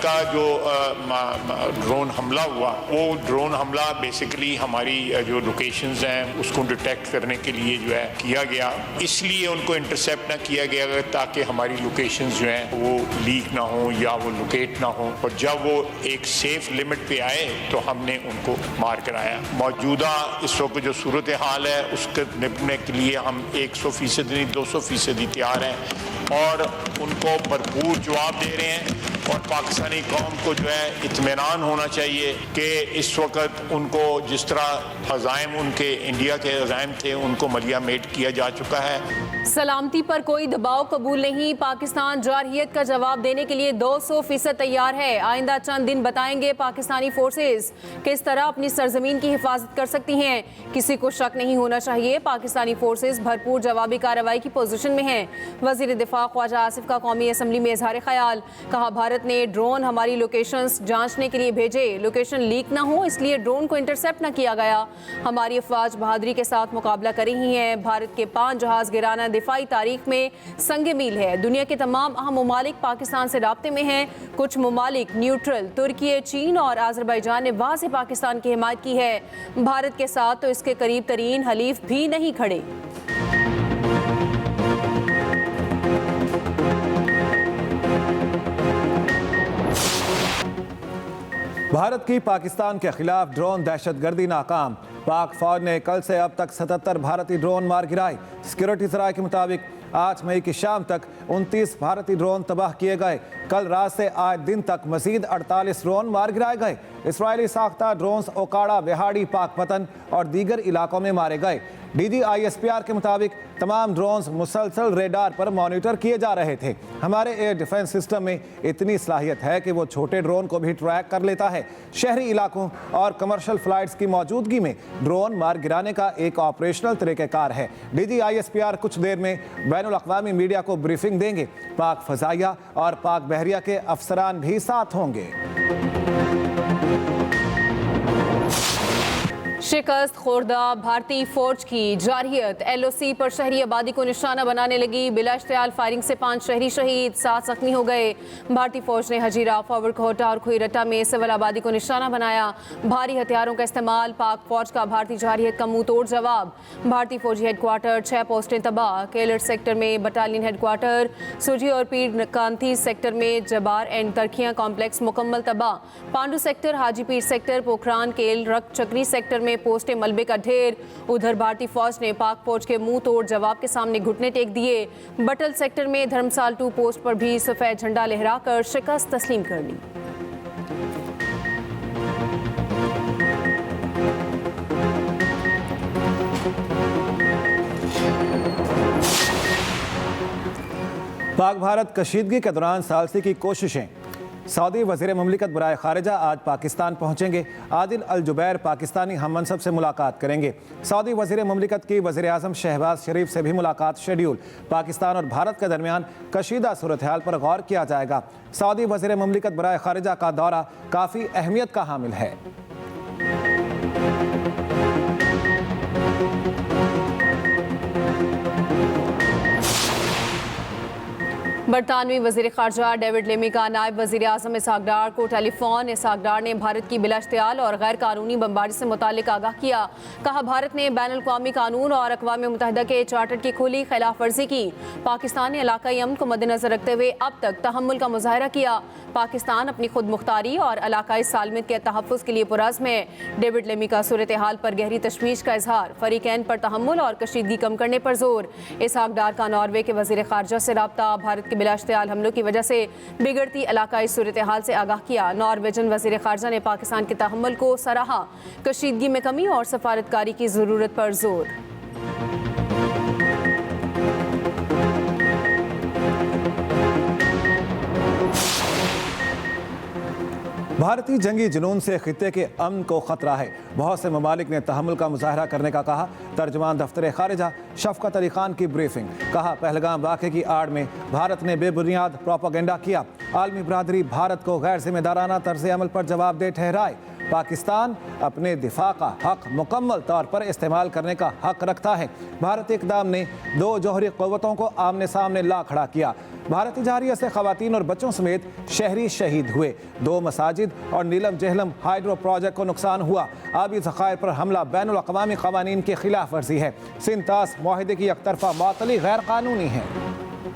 का जो ड्रोन हमला हुआ, वो ड्रोन हमला बेसिकली हमारी जो लोकेशंस हैं उसको डिटेक्ट करने के लिए जो है किया गया, इसलिए उनको इंटरसेप्ट ना किया गया ताकि हमारी लोकेशंस जो हैं वो लीक ना हो या वो लोकेट ना हो, और जब वो एक सेफ लिमिट पे आए तो हमने उनको मार कराया। मौजूदा इस वक्त जो सूरत हाल है उसके निपटने के लिए हम 100% नहीं 200% तैयार हैं और उनको भरपूर जवाब दे रहे हैं। और पाकिस्तानी कौम को जो है इत्मीनान होना चाहिए कि इस वक्त उनको जिस तरह अज़ाइम उनके इंडिया के अज़ाइम थे उनको मलिया मेट किया जा चुका है। सलामती पर कोई दबाव कबूल नहीं, पाकिस्तान जारहियत का जवाब देने के लिए 200% तैयार है। आइंदा चंद दिन बताएंगे पाकिस्तानी फोर्सेस किस तरह अपनी सरजमीन की हिफाजत कर सकती हैं। किसी को शक नहीं होना चाहिए, पाकिस्तानी फोर्सेस भरपूर जवाबी कार्रवाई की पोजीशन में हैं। वजीर दिफा ख्वाजा आसिफ का कौमी असम्बली में इजहार ख्याल, कहा भारत ने ड्रोन हमारी लोकेशंस जांचने के लिए भेजे, लोकेशन लीक ना हो इसलिए ड्रोन को इंटरसेप्ट न किया गया। हमारी अफवाज बहादुरी के साथ मुकाबला कर रही हैं। भारत के 5 जहाज गिराना दिफाई तारीख में संग मील है। दुनिया के तमाम अहम ममालिक पाकिस्तान से राब्ते में हैं। कुछ ममालिक न्यूट्रल, तुर्की, चीन और आज़रबाईजान ने वहाँ से पाकिस्तान की हिमायत की है। भारत के साथ तो इसके करीब तरीन हलीफ भी नहीं खड़े। भारत की पाकिस्तान के खिलाफ ड्रोन दहशतगर्दी नाकाम, पाक फौज ने कल से अब तक 77 भारतीय ड्रोन मार गिराए। सिक्योरिटी सराय के मुताबिक 8 मई की शाम तक 29 भारतीय ड्रोन तबाह किए गए। कल रात से आज दिन तक मजीद 48 ड्रोन मार गिराए गए। इसराइली साख्ता ड्रोन्स ओकाड़ा, बिहाड़ी, पाकपतन और दीगर इलाकों में मारे गए। DGISPR के मुताबिक तमाम ड्रोन्स मुसलसल रेडार पर मॉनिटर किए जा रहे थे। हमारे एयर डिफेंस सिस्टम में इतनी सलाहियत है कि वो छोटे ड्रोन को भी ट्रैक कर लेता है। शहरी इलाकों और कमर्शियल फ्लाइट्स की मौजूदगी में ड्रोन मार गिराने का एक ऑपरेशनल तरीक़ेकार है। DGISPR कुछ देर में बैनुल अक़वामी मीडिया को ब्रीफिंग देंगे। पाक फ़ज़ाइया और पाक बहरिया के अफसरान भी साथ होंगे। शिकस्त खोर्दा भारतीय फौज की जारहियत, LOC पर शहरी आबादी को निशाना बनाने लगी। बिलाश्तियाल फायरिंग से 5 शहरी शहीद, 7 जख्मी हो गए। भारतीय फौज ने हजीरा, फॉरवर्ड कोहटा और खुईरट्टा में सिविल आबादी को निशाना बनाया। भारी हथियारों का इस्तेमाल, पाक फौज का भारतीय जारहियत का मुंह तोड़ जवाब। भारतीय फौजी हेडक्वार्टर, 6 पोस्टें तबाह। केलर सेक्टर में बटालियन हेडक्वार्टर, सुजी और पीर कांती सेक्टर में जबार एंड तरखियां कॉम्प्लेक्स मुकम्मल तबाह। पांडू सेक्टर, हाजी पीर सेक्टर, पोखरान, केल, रक चक्री सेक्टर में पोस्टें मलबे का ढेर। उधर भारतीय फौज ने पाक फौज के मुंह तोड़ जवाब के सामने घुटने टेक दिए। बटल सेक्टर में धर्मसाल 2 पोस्ट पर भी सफेद झंडा लहराकर शिकस्त तस्लीम कर ली। पाक भारत कशीदगी के दौरान सालसी की कोशिशें। सऊदी वज़ीर ममलिकत बराए खारिजा आज पाकिस्तान पहुँचेंगे। आदिल अल जुबैर पाकिस्तानी हम मनसब से मुलाकात करेंगे। सऊदी वज़ीर ममलिकत की वज़ीर आज़म शहबाज शरीफ से भी मुलाकात शेड्यूल। पाकिस्तान और भारत के दरमियान कशीदा सूरत हाल पर गौर किया जाएगा। सऊदी वज़ीर ममलिकत बराए खारिजा का दौरा काफ़ी अहमियत का हामिल है। बरतानवी वज़ीर ख़ारजा डेविड लेमी का नायब वज़ीर आज़म इसहाक डार को टेलीफोन। इसहाक डार ने भारत की बिलाश्तियाल और गैर कानूनी बमबारी से मुतालिक आगाह किया। कहा भारत ने बैनुल अक़वामी कानून और अक़वाम मुत्तहिदा के चार्टर की खुली खिलाफ वर्जी की। पाकिस्तान ने इलाकाई अमन को मद्देनज़र रखते हुए अब तक तहम्मुल का मुज़ाहरा किया। पाकिस्तान अपनी खुद मुख्तारी और इलाकाई सालमियत के तहफ़्फ़ुज़ के लिए पुरज़्म है। डेविड लेमी का सूरत हाल पर गहरी तशवीश का इजहार, फ़रीक़ैन पर तहम्मुल और कशीदगी कम करने पर जोर। इसहाक डार का नॉर्वे के वज़ीर ख़ारजा से रब्ता, भारत के बिलाश्तियाल हमलों की वजह से बिगड़ती इलाकाई सूरत हाल से आगाह किया। नॉर्वेजन वज़ीर ख़ारजा ने पाकिस्तान के तहम्मुल को सराहा, कशीदगी में कमी और सफारतकारी की ज़रूरत पर जोर। भारतीय जंगी जुनून से खित्ते के अमन को खतरा है। बहुत से ममालिक ने तहम्मुल का मुजाहरा करने का कहा। तर्जमान दफ्तर खारिजा शफ़क़त अली खान की ब्रीफिंग। कहा पहलगाम वाक़े की आड़ में भारत ने बेबुनियाद प्रोपेगेंडा किया। आलमी बरादरी भारत को गैर जिम्मेदाराना तर्ज़ अमल पर जवाबदेह ठहराए। पाकिस्तान अपने दिफा का हक मुकम्मल तौर पर इस्तेमाल करने का हक रखता है। भारतीय इक़दाम ने दो जौहरी क़ुव्वतों को आमने सामने ला खड़ा किया। भारतीय जहारिया से ख़वातीन और बच्चों समेत शहरी शहीद हुए। 2 मसाजिद और नीलम जहलम हाइड्रो प्रोजेक्ट को नुकसान हुआ। आबी ज़खायर पर हमला बैनुल अक़वामी क़वानीन के खिलाफ वर्जी है। सिंतास मुआहिदे की एकतरफा मअतली गैर कानूनी है।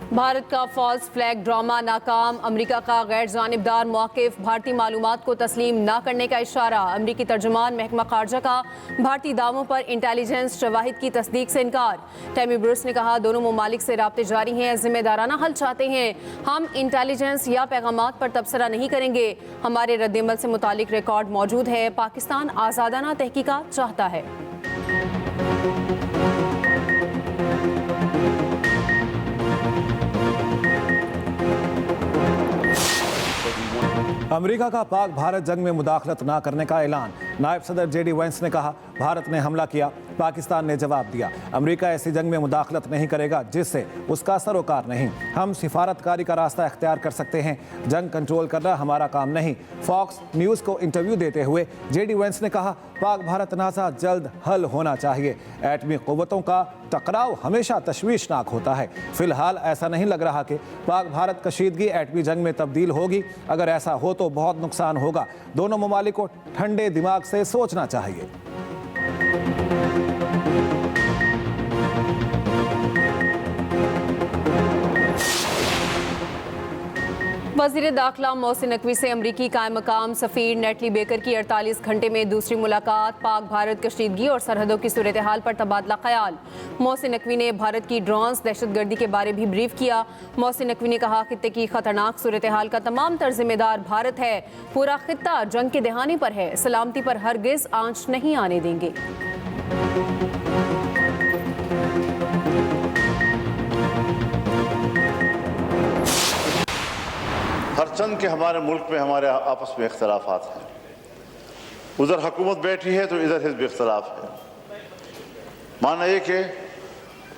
भारत का फॉल्स फ्लैग ड्रामा नाकाम, अमेरिका का गैर जानिबदार मौक़िफ़, भारतीय मालूमात को तस्लीम न करने का इशारा। अमेरिकी तर्जुमान महकमा खारजा का भारतीय दावों पर इंटेलिजेंस शवाहिद की तस्दीक से इनकार। टैमी ब्रूस ने कहा, दोनों ममालिक से राब्ते जारी हैं, जिम्मेदाराना हल चाहते हैं। हम इंटेलिजेंस या पैगामात पर तबसरा नहीं करेंगे। हमारे रद्दमल से मुतालिक रिकॉर्ड मौजूद है। पाकिस्तान आज़ादाना तहकीकात चाहता है। अमेरिका का पाक भारत जंग में मुदाखलत न करने का ऐलान। नायब सदर जेडी वेंस ने कहा, भारत ने हमला किया, पाकिस्तान ने जवाब दिया। अमेरिका ऐसी जंग में मुदाखलत नहीं करेगा जिससे उसका सरोकार नहीं। हम सिफारतकारी का रास्ता इख्तियार कर सकते हैं, जंग कंट्रोल करना हमारा काम नहीं। फॉक्स न्यूज़ को इंटरव्यू देते हुए जेडी वेंस ने कहा, पाक भारत तनाज़ा जल्द हल होना चाहिए। एटमी क़ुव्वतों का टकराव हमेशा तशवीशनाक होता है। फिलहाल ऐसा नहीं लग रहा कि पाक भारत कशीदगी एटमी जंग में तब्दील होगी। अगर ऐसा हो तो बहुत नुकसान होगा। दोनों ममालिक को ठंडे दिमाग से सोचना चाहिए। वज़ीर दाखिला मोहसिन नकवी से अमरीकी कायम मकाम सफ़ीर नेटली बेकर की 48 घंटे में दूसरी मुलाकात। पाक भारत कशीदगी और सरहदों की सूरत हाल पर तबादला ख्याल। मोहसिन नकवी ने भारत की ड्रोन्स दहशतगर्दी के बारे भी ब्रीफ किया। मोहसिन नकवी ने कहा, खित्ते की खतरनाक सूरत हाल का तमाम तर जिम्मेदार भारत है। पूरा खित्ता जंग के दहाने पर है। सलामती पर हरगिज़ आंच नहीं आने देंगे। हर चंद के हमारे मुल्क में हमारे आपस में इख्तलाफात हैं। उधर हुकूमत बैठी है तो इधर हिज़्ब इख्तलाफ है। माना ये कि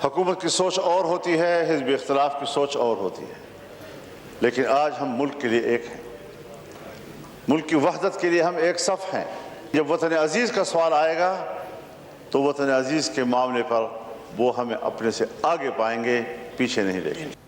हुकूमत की सोच और होती है, हिज़्ब इख्तलाफ की सोच और होती है। लेकिन आज हम मुल्क के लिए एक हैं, मुल्क की वहदत के लिए हम एक सफ़ हैं। जब वतन अज़ीज़ का सवाल आएगा तो वतन अज़ीज़ के मामले पर वो हमें अपने से आगे पाएंगे, पीछे नहीं देखेंगे।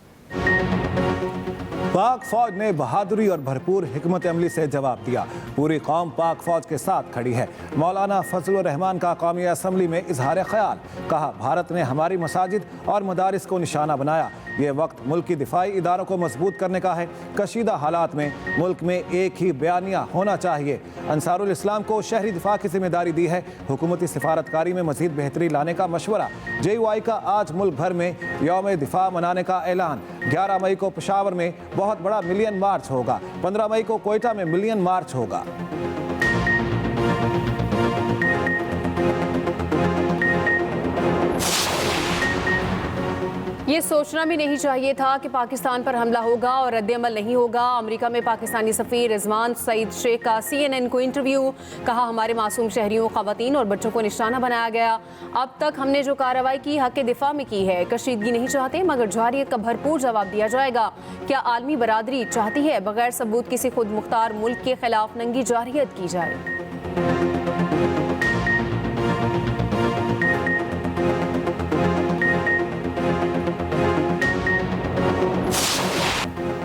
पाक फौज ने बहादुरी और भरपूर हिकमत अमली से जवाब दिया। पूरी कौम पाक फौज के साथ खड़ी है। मौलाना फजलुर रहमान का कौमी असम्बली में इजहार ख्याल। कहा, भारत ने हमारी मसाजिद और मदारिस को निशाना बनाया। ये वक्त मुल्क की दिफाई इदारों को मजबूत करने का है। कशीदा हालात में मुल्क में एक ही बयानिया होना चाहिए। अंसारुल इस्लाम को शहरी दिफा की जिम्मेदारी दी है। हुकूमती सिफारतकारी में मजीद बेहतरी लाने का मशवरा। JUI का आज मुल्क भर में यौम दिफा मनाने का ऐलान। 11 मई को पेशावर में बहुत बड़ा मिलियन मार्च होगा। 15 मई को कोयटा में मिलियन मार्च होगा। ये सोचना भी नहीं चाहिए था कि पाकिस्तान पर हमला होगा और रद्दअमल नहीं होगा। अमेरिका में पाकिस्तानी सफ़ीर रिजवान सईद शेख का CNN को इंटरव्यू। कहा, हमारे मासूम शहरियों, ख़वातीन और बच्चों को निशाना बनाया गया। अब तक हमने जो कार्रवाई की हक़ दिफा में की है। कशीदगी नहीं चाहते मगर जवारियत का भरपूर जवाब दिया जाएगा। क्या आलमी बरादरी चाहती है बगैर सबूत किसी खुद मुख्तार मुल्क के खिलाफ नंगी जारियत की जाए?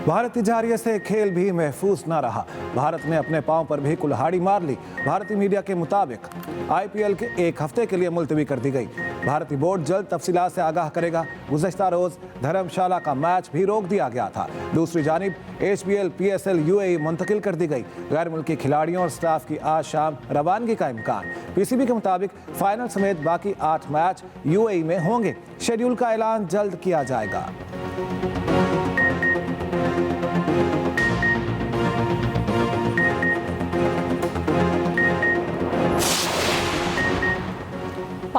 भारतीय जहारिये से खेल भी महफूज न रहा। भारत ने अपने पांव पर भी कुल्हाड़ी मार ली। भारतीय मीडिया के मुताबिक IPL के एक हफ्ते के लिए मुलतवी कर दी गई। भारतीय बोर्ड जल्द तफसीलात से आगाह करेगा। गुज़श्ता रोज़ धर्मशाला का मैच भी रोक दिया गया था। दूसरी जानिब HBL PSL UAE मुंतकिल कर दी गई। गैर मुल्की खिलाड़ियों और स्टाफ की आज शाम रवानगी का इम्कान। PCB के मुताबिक फाइनल समेत बाकी 8 मैच UAE में होंगे। शेड्यूल का ऐलान जल्द किया जाएगा।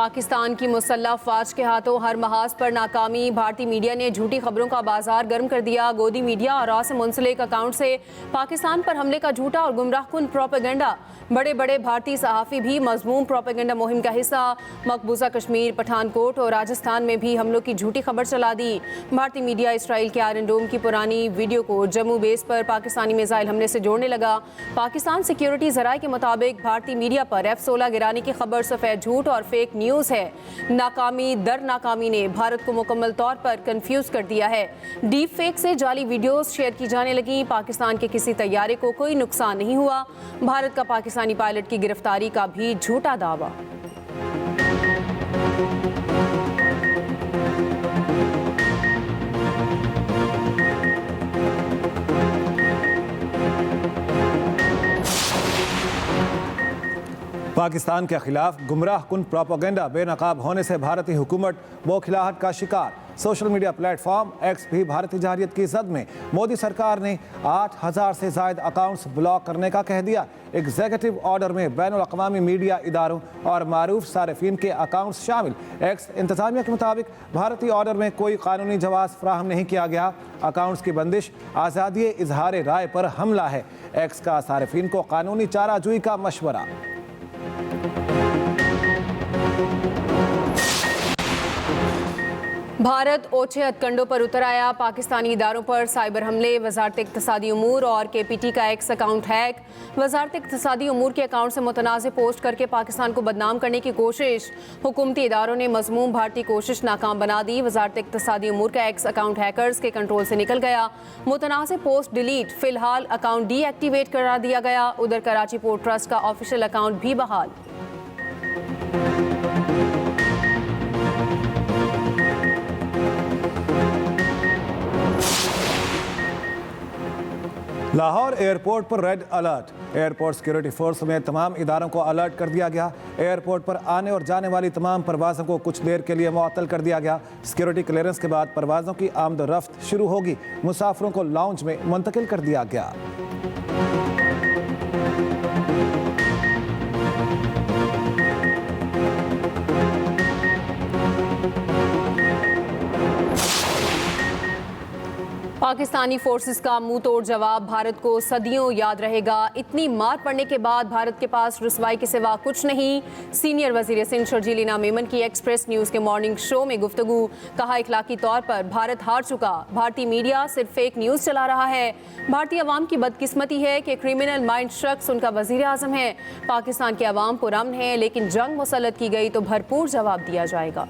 पाकिस्तान की मुसल्लह फ़ौज के हाथों हर महाज पर नाकामी। भारतीय मीडिया ने झूठी खबरों का बाजार गर्म कर दिया। गोदी मीडिया और रॉ से मुंसलिक अकाउंट से पाकिस्तान पर हमले का झूठा और गुमराहकुन प्रोपेगेंडा। बड़े बड़े भारतीय सहाफ़ी भी मज़मूम प्रोपेगेंडा मुहिम का हिस्सा। मकबूजा कश्मीर, पठानकोट और राजस्थान में भी हमलों की झूठी खबर चला दी। भारतीय मीडिया इसराइल के आयरन डोम की पुरानी वीडियो को जम्मू बेस पर पाकिस्तानी मिसाइल हमले से जोड़ने लगा। पाकिस्तान सिक्योरिटी ज़राए के मुताबिक भारतीय मीडिया पर F-16 गिराने की खबर सफ़ेद झूठ और फेक न्यूज़ है। नाकामी दर नाकामी ने भारत को मुकम्मल तौर पर कंफ्यूज कर दिया है। डीप फेक से जाली वीडियोस शेयर की जाने लगी। पाकिस्तान के किसी तैयारे को कोई नुकसान नहीं हुआ। भारत का पाकिस्तानी पायलट की गिरफ्तारी का भी झूठा दावा। पाकिस्तान के खिलाफ गुमराह कुन प्रोपेगेंडा बेनकाब होने से भारतीय हुकूमत बौखलाहट का शिकार। सोशल मीडिया प्लेटफॉर्म एक्स भी भारतीय जारहियत की जद में। मोदी सरकार ने 8000 से ज़ायद अकाउंट्स ब्लॉक करने का कह दिया। एग्जीक्यूटिव ऑर्डर में बैनुल-अक़वामी मीडिया इदारों और मारूफ सारिफिन के अकाउंट्स शामिल। एक्स इंतज़ामिया के मुताबिक भारतीय ऑर्डर में कोई कानूनी जवाब फ्राहम नहीं किया गया। अकाउंट्स की बंदिश आज़ादी इजहार राय पर हमला है। एक्स का सारिफिन को कानूनी चाराजोई का मशवरा। भारत ओछे हथकंडों पर उतर आया। पाकिस्तानी इदारों पर साइबर हमले। वजारत इक़्तिसादी उमूर और KPT का एक्स अकाउंट हैक। वजारत इक़्तिसादी उमूर के अकाउंट से मुतनाज़े पोस्ट करके पाकिस्तान को बदनाम करने की कोशिश। हुकूमती इदारों ने मज़मूम भारतीय कोशिश नाकाम बना दी। वजारत इक़्तिसादी उमूर का एक्स अकाउंट हैकर्स के कंट्रोल से निकल गया। मुतनाज़े पोस्ट डिलीट। फ़िलहाल अकाउंट डीएक्टिवेट करा दिया गया। उधर कराची पोर्ट ट्रस्ट का ऑफिशियल अकाउंट भी बहाल। लाहौर एयरपोर्ट पर red alert. Airport security force में तमाम इदारों को अलर्ट कर दिया गया। एयरपोर्ट पर आने और जाने वाली तमाम परवाज़ों को कुछ देर के लिए मुअत्तल कर दिया गया। सिक्योरिटी क्लियरेंस के बाद परवाज़ों की आमद रफ्त शुरू होगी। मुसाफिरों को लाउंज में मुंतकिल कर दिया गया। पाकिस्तानी फोर्सेस का मुंह तोड़ जवाब भारत को सदियों याद रहेगा। इतनी मार पड़ने के बाद भारत के पास रुसवाई के सिवा कुछ नहीं। सीनियर वज़ीर सिंध शर्जील इनाम मेमन की एक्सप्रेस न्यूज़ के मॉर्निंग शो में गुफ्तगू। कहा इखलाकी तौर पर भारत हार चुका। भारतीय मीडिया सिर्फ फेक न्यूज़ चला रहा है। भारतीय अवाम की बदकिस्मती है कि क्रिमिनल माइंड शख्स उनका वज़ीर आज़म है। पाकिस्तान के अवाम पुरअमन है, लेकिन जंग मुसल्लत की गई तो भरपूर जवाब दिया जाएगा।